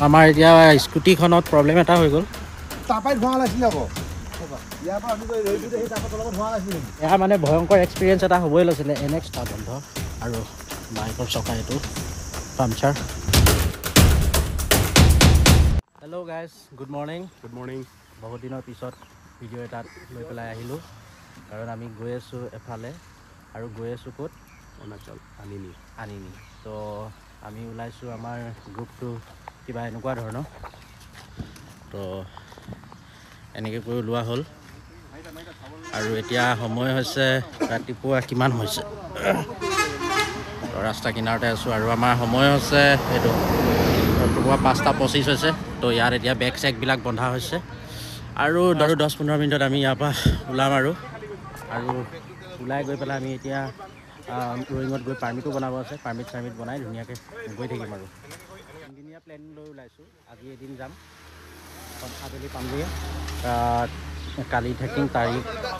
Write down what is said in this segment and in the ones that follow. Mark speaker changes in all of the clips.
Speaker 1: আমাৰ এতিয়া স্কুটিখনত প্ৰব্লেম এটা হৈ গ'ল।
Speaker 2: তাপাই ধোঁৱা ওলাইছিল আকৌ ইয়াৰ পৰা আমি ৰৈটো সেই তাপা তলত ধোঁৱা ওলাইছিল।
Speaker 1: এয়া মানে ভয়ংকৰ এক্সপিৰিয়েঞ্চ এটা হ'বই লৈছিলে। NX টা বন্ধ আৰু বাইকৰ চকা এইটো puncture. Hello' guys, good morning.
Speaker 3: Good morning.
Speaker 1: বহুত দিনৰ পিছত ভিডিঅ' এটাত লৈ পেলাই আহিলোঁ, কাৰণ আমি গৈ আছোঁ এফালে আৰু গৈ আছোঁ ক'ত?
Speaker 3: অৰুণাচল আনিনি।
Speaker 1: তো আমি ওলাইছোঁ আমাৰ গ্ৰুপটো কিবা এনেকুৱা ধৰণৰ। তো এনেকৈ কৰি ওলোৱা হ'ল আৰু এতিয়া সময় হৈছে ৰাতিপুৱা কিমান হৈছে, তো ৰাস্তা কিনাৰতে আছোঁ আৰু আমাৰ সময় হৈছে এইটো ৰাতিপুৱা 5:25 হৈছে। তো ইয়াত এতিয়া বেগ চেগবিলাক বন্ধা হৈছে আৰু 10-15 মিনিটত আমি ইয়াৰ পৰা ওলাম আৰু ওলাই গৈ পেলাই আমি এতিয়া ৰয়িঙত গৈ পাৰ্মিটো বনাব আছে। পাৰ্মিট বনাই ধুনীয়াকৈ গৈ থাকিম আৰু 3 দিনীয়া প্লেন লৈ ওলাইছোঁ। আজি এদিন যাম, আবেলি পামগৈ। কালি থাকিম,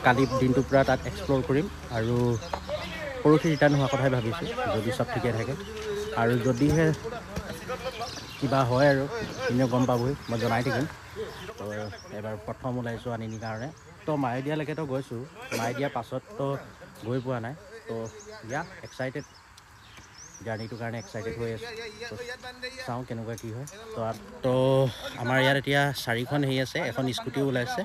Speaker 1: কালি দিনটো পূৰা তাত এক্সপ্ল'ৰ কৰিম আৰু পৰহি ৰিটাৰ্ণ হোৱাৰ কথাই ভাবিছোঁ, যদি চব ঠিকে থাকে। আৰু যদিহে কিবা হয় আৰু এনেও গম পাবই, মই জনাই থাকিম। তো এবাৰ প্ৰথম ওলাইছোঁ আনিনিৰ কাৰণে। তো মায়'দিয়ালৈকেতো গৈছোঁ, মায়'দিয়াৰ পাছততো গৈ পোৱা নাই। তো দিয়া এক্সাইটেড, জাৰ্ণিটোৰ কাৰণে এক্সাইটেড হৈ আছোঁ। চাওঁ কেনেকুৱা কি হয়। তো আমাৰ ইয়াত এতিয়া 4খন হেৰি আছে, এখন স্কুটিও ওলাইছে।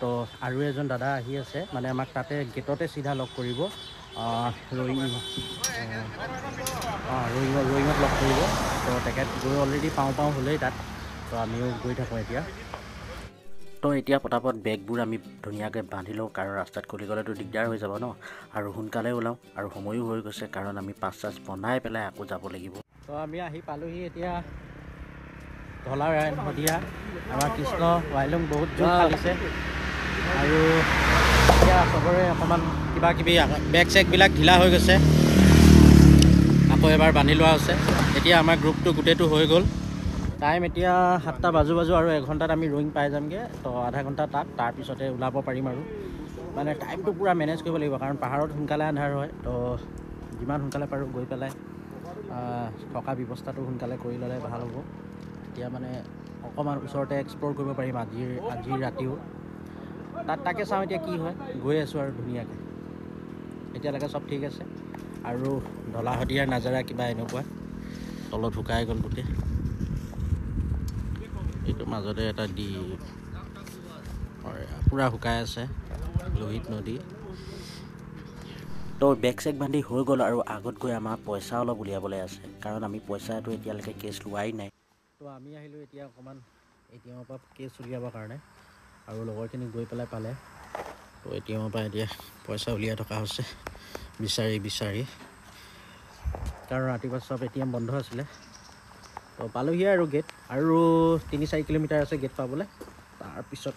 Speaker 1: তো আৰু এজন দাদা আহি আছে, মানে আমাক তাতে গেটতে চিধা লগ কৰিব, ৰয়িঙত লগ কৰিব। তো তেখেত গৈ অলৰেডি পাওঁ হ'লেই তাত। তো আমিও গৈ থাকোঁ এতিয়া। তো এতিয়া পটাপট বেগবোৰ আমি ধুনীয়াকৈ বান্ধি লওঁ, কাৰণ ৰাস্তাত খুলি গ'লেতো দিগদাৰ হৈ যাব ন। আৰু সোনকালে ওলাওঁ, আৰু সময়ো হৈ গৈছে, কাৰণ আমি পাছ বনাই পেলাই আকৌ যাব লাগিব। তো আমি আহি পালোহি এতিয়া ঢলা শদিয়া। আমাৰ কৃষ্ণ ৱাইলুং বহুত জোৰ ফালিছে আৰু এতিয়া চবৰে অকণমান কিবাকিবি বেগ চেগবিলাক ঢিলা হৈ গৈছে, আকৌ এবাৰ বান্ধি লোৱা হৈছে। এতিয়া আমাৰ গ্ৰুপটো গোটেইটো হৈ গ'ল। টাইম এতিয়া 7টা বাজো আৰু 1 ঘণ্টাত আমি ৰয়িং পাই যামগৈ। তো আধা ঘণ্টা তাত, তাৰপিছতে ওলাব পাৰিম আৰু মানে টাইমটো পূৰা মেনেজ কৰিব লাগিব, কাৰণ পাহাৰত সোনকালে আন্ধাৰ হয়। তো যিমান সোনকালে পাৰোঁ গৈ পেলাই থকা ব্যৱস্থাটো সোনকালে কৰি ল'লে ভাল হ'ব। এতিয়া মানে অকণমান ওচৰতে এক্সপ্ল'ৰ কৰিব পাৰিম আজিৰ ৰাতিও। তাকে চাওঁ এতিয়া কি হয়। গৈ আছোঁ আৰু ধুনীয়াকৈ, এতিয়ালৈকে চব ঠিক আছে। আৰু ঢলা শদিয়াৰ নাজাৰা কিবা এনেকুৱা, তলত শুকাই গ'ল গোটেই। এইটো মাজতে এটা পূৰা শুকাই আছে, লোহিত নদী। তো বেগ চেগ বান্ধি হৈ গ'ল আৰু আগত গৈ আমাৰ পইচা অলপ উলিয়াবলৈ আছে, কাৰণ আমি পইচাটো এতিয়ালৈকে কেছ লোৱাই নাই। তো আমি আহিলোঁ এতিয়া অকণমান ATM-ৰ পৰা কেছ উলিয়াবৰ কাৰণে, আৰু লগৰখিনি গৈ পেলাই পালে। তো ATM-ৰ পৰা এতিয়া পইচা উলিয়াই থকা হৈছে বিচাৰি, কাৰণ ৰাতিপুৱা চব ATM বন্ধ আছিলে। তো পালোহি আৰু গেট, আৰু 3-4 কিলোমিটাৰ আছে গেট পাবলৈ। তাৰপিছত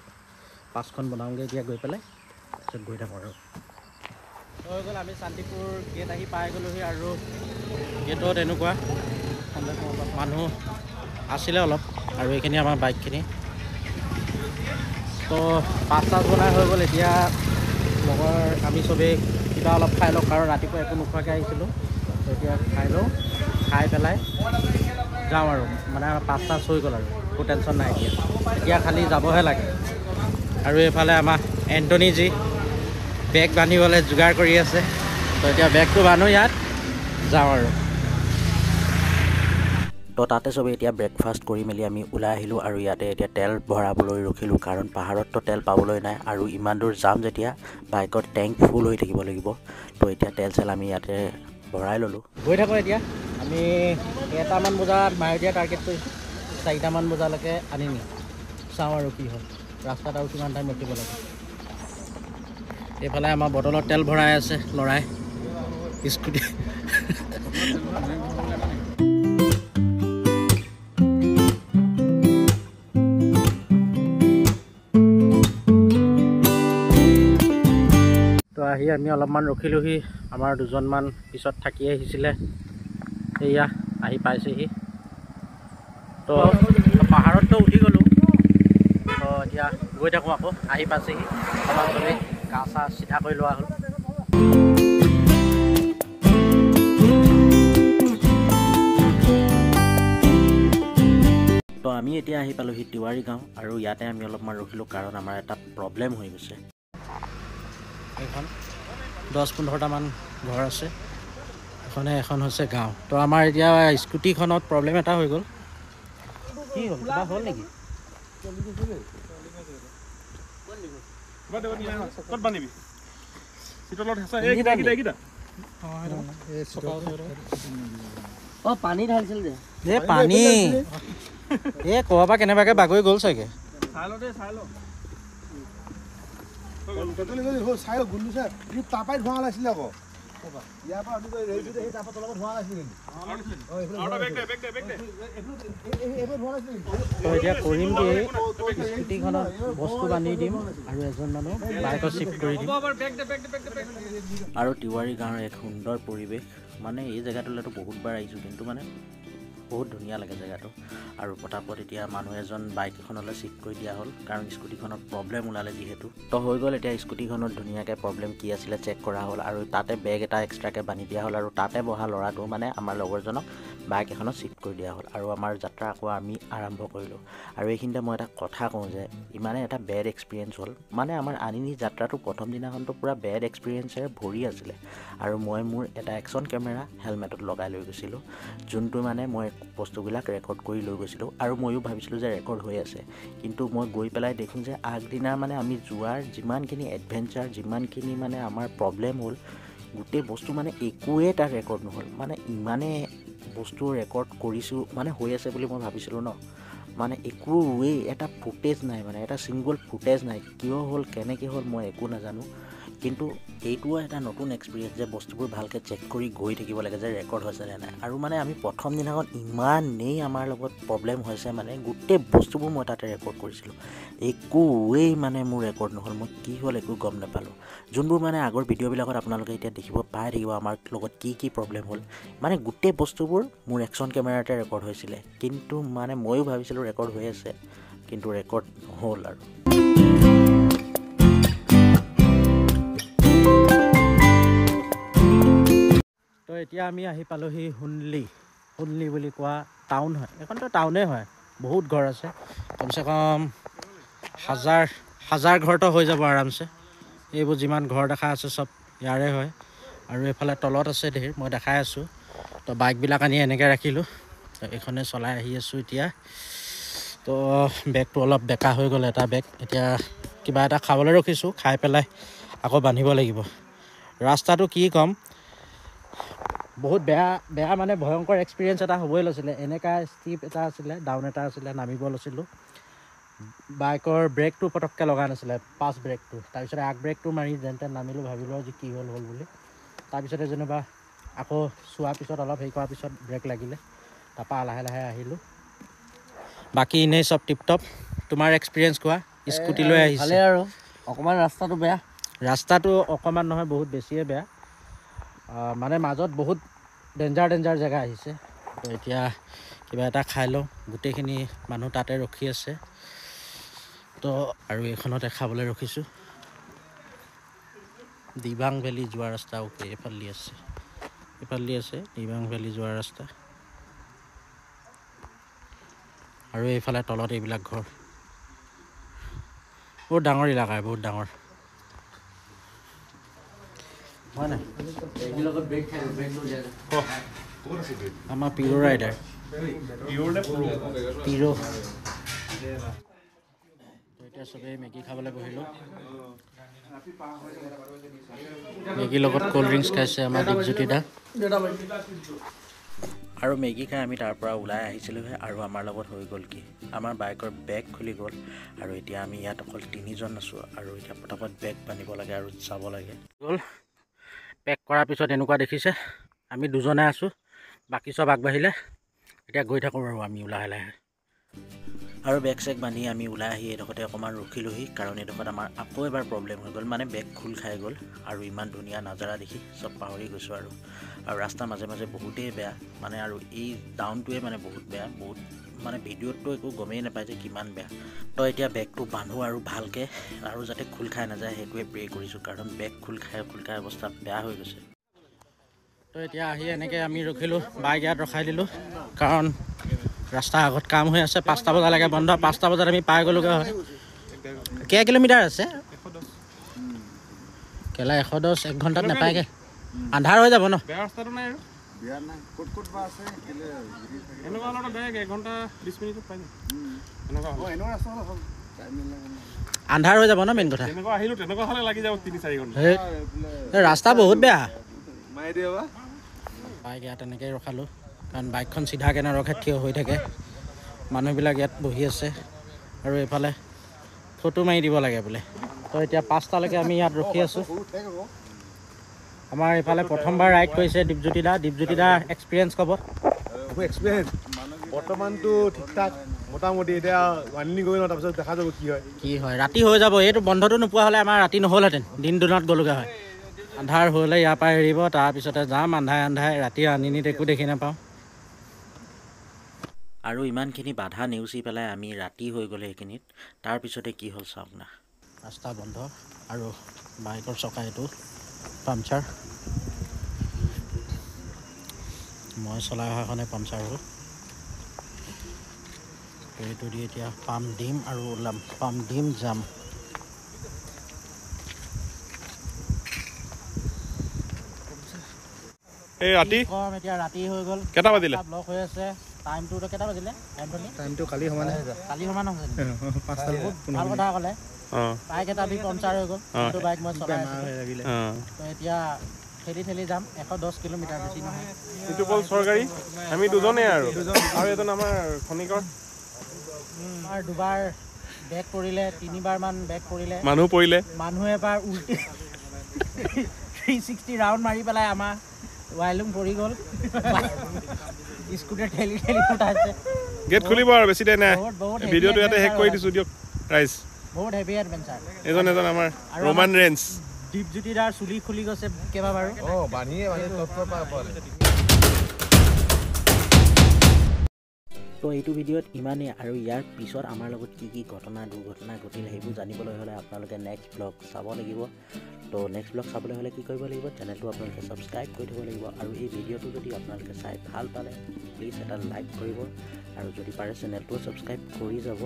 Speaker 1: 5খন বনাওঁগৈ এতিয়া গৈ পেলাই, তাৰপিছত গৈ থাকোঁ আৰু। হৈ গ'ল, আমি শান্তিপুৰ গেট আহি পাই গ'লোহি। আৰু গেটত এনেকুৱা মানুহ আছিলে অলপ, আৰু এইখিনি আমাৰ বাইকখিনি। তো পাছ বনাই হৈ গ'ল। এতিয়া লগৰ আমি চবেই কিবা অলপ খাই লওঁ, কাৰণ ৰাতিপুৱা একো নোখোৱাকৈ আহিছিলোঁ। তো এতিয়া খাই লওঁ, খাই পেলাই যাওঁ আৰু মানে পাছ হৈ গ'ল আৰু একো টেনশ্যন নাই। এতিয়া খালি যাবহে লাগে। আৰু এইফালে আমাৰ এণ্টনি যি বেগ বান্ধিবলৈ যোগাৰ কৰি আছে। তো এতিয়া বেগটো বান্ধো, ইয়াত যাওঁ আৰু। তো তাতে চবেই এতিয়া ব্ৰেকফাষ্ট কৰি মেলি আমি ওলাই আহিলোঁ, আৰু ইয়াতে এতিয়া তেল ভৰাবলৈ ৰখিলোঁ, কাৰণ পাহাৰততো তেল পাবলৈ নাই, আৰু ইমান দূৰ যাম যেতিয়া বাইকৰ টেংক ফুল হৈ থাকিব লাগিব। তো এতিয়া তেল চেল আমি ইয়াতে ভৰাই ল'লোঁ, গৈ থাকোঁ। এতিয়া আমি 1টামান বজাত মায়'দিয়া টাৰ্গেট কৰিছোঁ, 4টামান বজালৈকে আনিনি। চাওঁ আৰু কি হয়, ৰাস্তাত আৰু কিমান টাইম ৰখিব লাগে। এইফালে আমাৰ বটলত তেল ভৰাই আছে ল'ৰাই, স্কুটি। তো আহি আমি অলপমান ৰখিলোহি, আমাৰ 2জনমান পিছত থাকি আহিছিলে, এয়া আহি পাইছেহি। তো পাহাৰততো উঠি গ'লোঁ। তো এতিয়া গৈ থাকোঁ, আকৌ আহি পাইছেহি। আমাৰ চবেই গা চা চিধা কৰি লোৱা হ'ল। তো আমি এতিয়া আহি পালোহি তিৱাৰী গাঁও আৰু ইয়াতে আমি অলপমান ৰখিলোঁ কাৰণ আমাৰ এটা প্ৰব্লেম হৈ গৈছে। এইখন 10-15টামান ঘৰ আছে, এখন হৈছে গাঁও। তো আমাৰ এতিয়া স্কুটিখনত প্ৰব্লেম এটা হৈ গ'ল। কি হ'ল, কিবা হ'ল নেকি?
Speaker 3: পানী ঢালিছিল যে
Speaker 1: পানী ক'ৰবাৰ পৰা কেনেবাকৈ বাগৰি গ'ল চাগে।
Speaker 2: চাই গুলো চাই তাৰপৰাই ধোঁৱা ওলাইছিলে আকৌ ইয়াৰ পৰা আমি ৰেলটোতে সেই তাৰপৰা তলৰ পৰা ধোঁৱা ওলাইছিলে
Speaker 1: তো এতিয়া কৰিম কি, স্কুটিখনত বস্তু বান্ধি দিম আৰু এজন মানুহ বাইকত শ্বিফ্ট কৰি দিম। আৰু তিৱাৰী গাঁৱৰ এক সুন্দৰ পৰিৱেশ, মানে এই জেগাটোলৈতো বহুতবাৰ আহিছোঁ কিন্তু মানে বহুত ধুনীয়া লাগে জেগাটো। আৰু পটাপট এতিয়া মানুহ এজন বাইক এখনলৈ শ্বিফ্ট কৰি দিয়া হ'ল কাৰণ স্কুটিখনত প্ৰব্লেম ওলালে যিহেতু। তো হৈ গ'ল, এতিয়া স্কুটিখনত ধুনীয়াকৈ প্ৰব্লেম কি আছিলে চেক কৰা হ'ল আৰু তাতে বেগ এটা এক্সট্ৰাকৈ বান্ধি দিয়া হ'ল আৰু তাতে বহা ল'ৰাটো মানে আমাৰ লগৰজনক বাইক এখনত শ্বিফ্ট কৰি দিয়া হ'ল আৰু আমাৰ যাত্ৰা আকৌ আমি আৰম্ভ কৰিলোঁ। আৰু এইখিনিতে মই এটা কথা কওঁ যে ইমানে এটা বেড এক্সপিৰিয়েঞ্চ হ'ল, মানে আমাৰ আনিনি যাত্ৰাটো প্ৰথম দিনাখনতো পূৰা বেড এক্সপিৰিয়েঞ্চেৰে ভৰি আছিলে। আৰু মই মোৰ এটা একশ্যন কেমেৰা হেলমেটত লগাই লৈ গৈছিলোঁ, যোনটো মানে মই বস্তুবিলাক ৰেকৰ্ড কৰি লৈ গৈছিলোঁ। আৰু ময়ো ভাবিছিলোঁ যে ৰেকৰ্ড হৈ আছে, কিন্তু মই গৈ পেলাই দেখোঁ যে আগদিনা মানে আমি যোৱাৰ যিমানখিনি এডভেঞ্চাৰ, যিমানখিনি মানে আমাৰ প্ৰব্লেম হ'ল, গোটেই বস্তু মানে একোৱে তাত ৰেকৰ্ড নহ'ল। মানে ইমানে বস্তু ৰেকৰ্ড কৰিছোঁ মানে হৈ আছে বুলি মই ভাবিছিলোঁ ন, মানে একোৱে এটা ফুটেজ নাই, মানে এটা ছিংগল ফুটেজ নাই। কিয় হ'ল, কেনেকৈ হ'ল মই একো নাজানো, কিন্তু এইটোও এটা নতুন এক্সপিৰিয়েঞ্চ যে বস্তুবোৰ ভালকৈ চেক কৰি গৈ থাকিব লাগে যে ৰেকৰ্ড হৈছে নে নাই। আৰু মানে আমি প্ৰথম দিনাখন ইমানেই আমাৰ লগত প্ৰব্লেম হৈছে, মানে গোটেই বস্তুবোৰ মই তাতে ৰেকৰ্ড কৰিছিলোঁ, একোৱেই মানে মোৰ ৰেকৰ্ড নহ'ল। মই কি হ'ল একো গম নাপালোঁ। যোনবোৰ মানে আগৰ ভিডিঅ'বিলাকত আপোনালোকে এতিয়া দেখিব পাই থাকিব আমাৰ লগত কি প্ৰব্লেম হ'ল, মানে গোটেই বস্তুবোৰ মোৰ একশ্যন কেমেৰাতে ৰেকৰ্ড হৈছিলে। কিন্তু মানে ময়ো ভাবিছিলোঁ ৰেকৰ্ড হৈ আছে, কিন্তু ৰেকৰ্ড নহ'ল। আৰু তো এতিয়া আমি আহি পালোহি হুনলি বুলি কোৱা টাউন হয়, এইখনতো টাউনেই হয়, বহুত ঘৰ আছে, কমচে কম হাজাৰ ঘৰটো হৈ যাব আৰামছে। এইবোৰ যিমান ঘৰ দেখা আছে চব ইয়াৰে হয়। আৰু এইফালে তলত আছে ধেৰ, মই দেখাই আছোঁ। তো বাইকবিলাক আনি এনেকৈ ৰাখিলোঁ, তো এইখনে চলাই আহি আছোঁ এতিয়া। তো বেগটো অলপ বেকা হৈ গ'ল, এটা বেগ। এতিয়া কিবা এটা খাবলৈ ৰখিছোঁ, খাই পেলাই আকৌ বান্ধিব লাগিব। ৰাস্তাটো কি ক'ম, বহুত বেয়া মানে ভয়ংকৰ এক্সপিৰিয়েঞ্চ এটা হ'বই লৈছিলে। এনেকুৱা ষ্টিপ এটা আছিলে, ডাউন এটা আছিলে, নামিব লৈছিলোঁ। বাইকৰ ব্ৰেকটো পটককৈ লগা নাছিলে, পাছ ব্ৰেকটো। তাৰপিছতে আগ ব্ৰেকটো মাৰি যেন তেন নামিলোঁ, ভাবিলোঁ যে কি হ'ল বুলি। তাৰপিছতে যেনিবা আকৌ চোৱাৰ পিছত অলপ হেৰি কৰাৰ পিছত ব্ৰেক লাগিলে, তাৰপৰা লাহে লাহে আহিলোঁ। বাকী এনেই চব টিপটপ। তোমাৰ এক্সপিৰিয়েঞ্চ কোৱা, স্কুটি লৈ আহিছে।
Speaker 3: ভালেই আৰু অকণমান ৰাস্তাটো বেয়া।
Speaker 1: ৰাস্তাটো অকণমান নহয়, বহুত বেছিয়ে বেয়া, মানে মাজত বহুত ডেঞ্জাৰ জেগা আহিছে। তো এতিয়া কিবা এটা খাই লওঁ, গোটেইখিনি মানুহ তাতে ৰখি আছে। তো আৰু এইখনতে খাবলৈ ৰখিছোঁ। দিবাং ভেলী যোৱা ৰাস্তা, অ'কে, এইফালে আছে দিবাং ভেলী যোৱা ৰাস্তা। আৰু এইফালে তলত এইবিলাক ঘৰ, বহুত ডাঙৰ এলেকা, বহুত ডাঙৰ হয় নাই? আমাৰ পিৰ' ৰাইডাৰ, পিৰ'। এতিয়া চবেই মেগী খাবলৈ বহিলোঁ। মেগীৰ লগত ক'ল্ড ড্ৰিংকছ খাইছে আমাৰ দীপজ্যোতি দা। আৰু মেগী খাই আমি তাৰ পৰা ওলাই আহিছিলোঁহে, আৰু আমাৰ লগত হৈ গ'ল কি, আমাৰ বাইকৰ বেগ খুলি গ'ল। আৰু এতিয়া আমি ইয়াত অকল 3জন আছোঁ, আৰু এতিয়া পটাপট বেগ বান্ধিব লাগে আৰু যাব লাগে। গ'ল পেক কৰাৰ পিছত এনেকুৱা দেখিছে, আমি 2জনে আছোঁ, বাকী চব আগবাঢ়িলে। এতিয়া গৈ থাকোঁ আৰু আমি লাহে লাহে। আৰু বেগ চেগ বান্ধি আমি ওলাই আহি এইডোখৰতে অকণমান ৰখিলোহি, কাৰণ এইডোখৰত আমাৰ আকৌ এবাৰ প্ৰব্লেম হৈ গ'ল, মানে বেগ খোল খাই গ'ল। আৰু ইমান ধুনীয়া নাজাৰা দেখি চব পাহৰি গৈছোঁ। আৰু ৰাস্তাৰ মাজে মাজে বহুতেই বেয়া, মানে আৰু এই ডাউনটোৱে মানে বহুত বেয়া, বহুত মানে ভিডিঅ'তটো একো গমেই নাপায় যে কিমান বেয়া। তো এতিয়া বেগটো বান্ধো আৰু ভালকৈ, আৰু যাতে খোল খাই নাযায় সেইটোৱে প্ৰে কৰিছোঁ, কাৰণ বেগ খোল খাই অৱস্থা বেয়া হৈ গৈছে। তো এতিয়া আহি এনেকৈ আমি ৰখিলোঁ, বাইক ইয়াত ৰখাই দিলোঁ, কাৰণ ৰাস্তাৰ আগত কাম হৈ আছে 5টা বজালৈকে বন্ধ 5টা বজাত আমি পাই গ'লোগৈ হয় কেই কিলোমিটাৰ আছে কেলা 110 1 ঘণ্টাত নাপায়গৈ আন্ধাৰ হৈ যাব ন
Speaker 4: বেয়া ৰাস্তাটো নাই আৰু
Speaker 2: বিয়াৰ নাই ক'ত বা আছে কেলে
Speaker 4: এনেকুৱা অলপ বেয়া 1 ঘণ্টা 20 মিনিটত পাই যাম এনেকুৱা
Speaker 2: এনেকুৱা ৰাস্তা হ'লে হ'ল টাইম নালাগে
Speaker 1: আন্ধাৰ হৈ যাব ন মেইন কথা
Speaker 4: তেনেকুৱা আহিলোঁ তেনেকুৱা হ'লে লাগি যাব 3-4 ঘণ্টা
Speaker 1: এই ৰাস্তা বহুত বেয়া
Speaker 2: মাৰি দিয়ে বা
Speaker 1: বাইক ইয়াত এনেকৈ ৰখালোঁ কাৰণ বাইকখন চিধাকৈ নৰখে থিয় হৈ থাকে মানুহবিলাক ইয়াত বহি আছে আৰু এইফালে ফটো মাৰি দিব লাগে বোলে তো এতিয়া 5টালৈকে আমি ইয়াত ৰখি আছোঁ আমাৰ এইফালে প্ৰথমবাৰ ৰাইড কৰিছে দীপজ্যোতি দা এক্সপিৰিয়েঞ্চ ক'ব
Speaker 2: এক্সপিৰিয়েঞ্চ বৰ্তমানটো ঠিক ঠাক মোটামুটি এতিয়া ৱাইণ্ডিং কৰি লওঁ তাৰপিছত দেখা যাব কি হয়
Speaker 1: ৰাতি হৈ যাব এইটো বন্ধটো নোপোৱা হ'লে আমাৰ ৰাতি নহ'লহেঁতেন দিন দিনত গ'লোগৈ হয় আন্ধাৰ হ'লে ইয়াৰ পৰা এৰিব তাৰপিছতে যাম আন্ধাৰে ৰাতি আনিনিত একো দেখি নাপাওঁ আৰু ইমানখিনি বাধা নেওচি পেলাই আমি ৰাতি হৈ গ'লে সেইখিনিত তাৰপিছতে কি হ'ল চাওক না ৰাস্তা বন্ধ আৰু বাইকৰ চকা এইটো পামচাৰ মই চলাই অহাখনে পামচাৰ হ'ল এইটো দি এতিয়া পাম্প দিম আৰু ওলাম পাম্প দিম যাম
Speaker 4: এই ৰাতি
Speaker 1: কম এতিয়া ৰাতি হৈ গ'ল
Speaker 4: কেইটা বাজিলে
Speaker 1: ব্লক হৈ আছে টাইমটো কেইটা বাজিলে
Speaker 2: টাইমটো কালি সমানে
Speaker 1: কালি সমান হৈছে ভাল কথা ক'লে বাইক এটা বি পামচাৰ হৈ গ'ল সেইটো বাইক মই চলাই তো এতিয়া ঠেলি যাম 110 কিলোমিটাৰ বেছি নহয়
Speaker 4: এইটো বল চৰকাৰী আমি দুজনেই আৰু এজন আমাৰ খনিকৰ
Speaker 1: আমাৰ দুবাৰ বেক কৰিলে 3বাৰ মান বেক কৰিলে
Speaker 4: মানুহ পৰিলে
Speaker 1: মানুহে এবাৰ উল্টি 360 ৰাউণ্ড মাৰি পেলাই আমাৰ ৱাইলুং পৰি গ'ল স্কুটাৰ ঠেলি উঠাইছে
Speaker 4: গেট খুলিব আৰু বেছি দেৰি নাই
Speaker 1: বহুত
Speaker 4: ভিডিঅ'টো ইয়াতে শেষ কৰি দিছোঁ দিয়ক ৰাইজ
Speaker 1: বহুত হেভি এডভেঞ্চাৰ
Speaker 4: এজন আমাৰ ৰোমান ৰেঞ্জ
Speaker 1: দীপজ্যোতি দাৰ চুলি খুলি গৈছে কেইবাবাৰো
Speaker 2: বান্ধিয়ে তত্ত্বৰ পৰা পৰে
Speaker 1: তো এইটো ভিডিঅ'ত ইমানেই আৰু ইয়াৰ পিছত আমাৰ লগত কি ঘটনা দুৰ্ঘটনা ঘটিলে সেইবোৰ জানিবলৈ হ'লে আপোনালোকে নেক্সট ব্লগ চাব লাগিব তো নেক্সট ব্লগ চাবলৈ হ'লে কি কৰিব লাগিব চেনেলটো আপোনালোকে ছাবস্ক্ৰাইব কৰি থ'ব লাগিব আৰু এই ভিডিঅ'টো যদি আপোনালোকে চাই ভাল পালে প্লিজ এটা লাইক কৰিব আৰু যদি পাৰে চেনেলটো ছাবস্ক্ৰাইব কৰি যাব